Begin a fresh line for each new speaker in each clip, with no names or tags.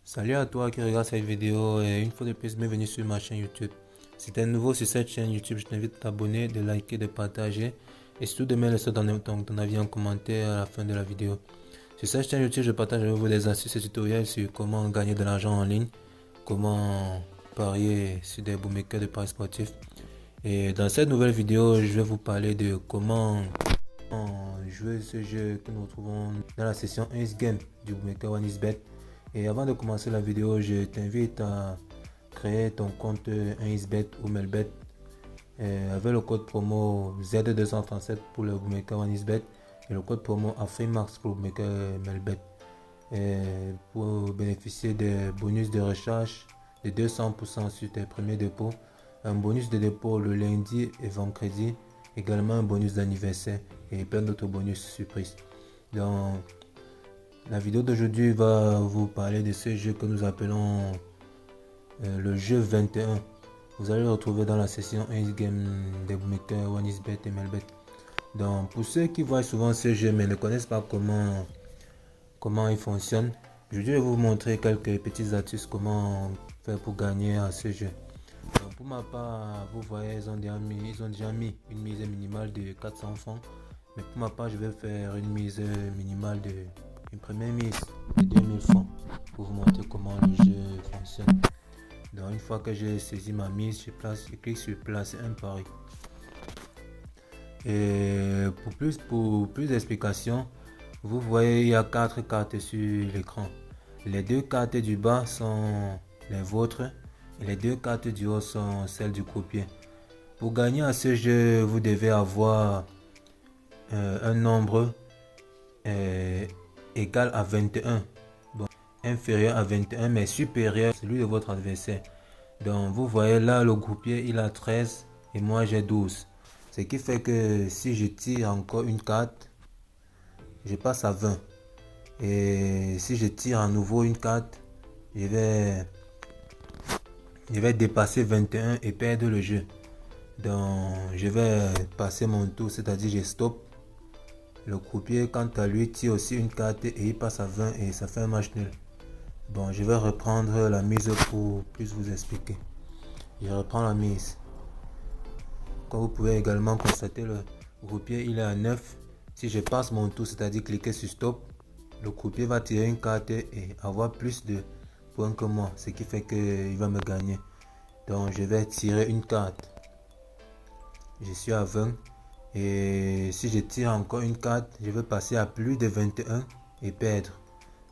Salut à toi qui regarde cette vidéo et une fois de plus, bienvenue sur ma chaîne YouTube. Si tu es nouveau sur cette chaîne YouTube, je t'invite à t'abonner, de liker, de partager et surtout de mettre ton avis en commentaire à la fin de la vidéo. Sur cette chaîne YouTube, je partage avec vous des astuces et tutoriels sur comment gagner de l'argent en ligne, comment parier sur des bookmakers de paris sportifs. Et dans cette nouvelle vidéo, je vais vous parler de comment jouer ce jeu que nous retrouvons dans la session Ace Game du bookmaker 1xBet. Et avant de commencer la vidéo, je t'invite à créer ton compte 1xBet ou Melbet avec le code promo Z237 pour le bookmaker 1xBet et le code promo AFRIMAX pour le bookmaker Melbet pour bénéficier des bonus de recharge de 200% sur tes premiers dépôts, un bonus de dépôt le lundi et vendredi, également un bonus d'anniversaire et plein d'autres bonus surprises. Donc, la vidéo d'aujourd'hui va vous parler de ce jeu que nous appelons le jeu 21. Vous allez le retrouver dans la session Ace Game des bookmakers 1xBet et Melbet. Donc pour ceux qui voient souvent ce jeu mais ne connaissent pas comment il fonctionne, je vais vous montrer quelques petites astuces comment faire pour gagner à ce jeu. Donc pour ma part, vous voyez, ils ont déjà mis une mise minimale de 400 francs. Mais pour ma part, je vais faire une mise minimale une première mise de 2000 francs pour vous montrer comment le jeu fonctionne. Donc une fois que j'ai saisi ma mise, je clique sur placer un pari. Et pour plus d'explications, vous voyez il y a 4 cartes sur l'écran. Les 2 cartes du bas sont les vôtres et les 2 cartes du haut sont celles du croupier. Pour gagner à ce jeu, vous devez avoir un nombre égal à 21, bon, inférieur à 21 mais supérieur à celui de votre adversaire. Donc vous voyez là, le croupier il a 13 et moi j'ai 12, ce qui fait que si je tire encore une carte, je passe à 20, et si je tire à nouveau une carte, je vais dépasser 21 et perdre le jeu. Donc je vais passer mon tour, c'est-à-dire je stop. Le croupier, quant à lui, tire aussi une carte et il passe à 20 et ça fait un match nul. Bon, je vais reprendre la mise pour plus vous expliquer. Je reprends la mise. Comme vous pouvez également constater, le croupier il est à 9. Si je passe mon tour, c'est-à-dire cliquer sur stop, le croupier va tirer une carte et avoir plus de points que moi, ce qui fait qu'il va me gagner. Donc je vais tirer une carte. Je suis à 20. Et si je tire encore une carte, je vais passer à plus de 21 et perdre.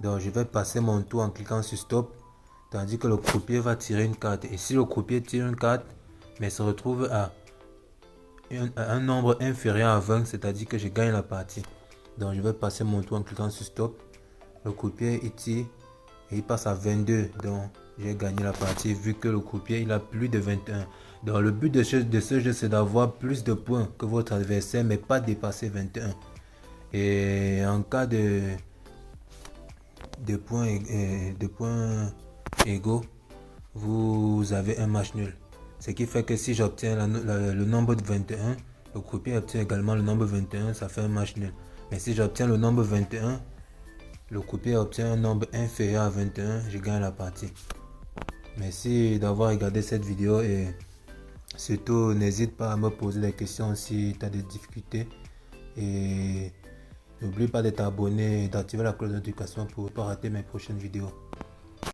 Donc je vais passer mon tour en cliquant sur stop, tandis que le croupier va tirer une carte. Et si le croupier tire une carte, mais se retrouve à un nombre inférieur à 20, c'est-à-dire que je gagne la partie. Donc je vais passer mon tour en cliquant sur stop. Le croupier il tire et il passe à 22. Donc j'ai gagné la partie vu que le croupier il a plus de 21. Donc le but de ce jeu c'est d'avoir plus de points que votre adversaire mais pas dépasser 21. Et en cas de points égaux, vous avez un match nul. Ce qui fait que si j'obtiens le nombre de 21, le croupier obtient également le nombre 21, ça fait un match nul. Mais si j'obtiens le nombre 21, le croupier obtient un nombre inférieur à 21, je gagne la partie. Merci d'avoir regardé cette vidéo et surtout n'hésite pas à me poser des questions si tu as des difficultés. Et n'oublie pas de t'abonner et d'activer la cloche de notification pour ne pas rater mes prochaines vidéos.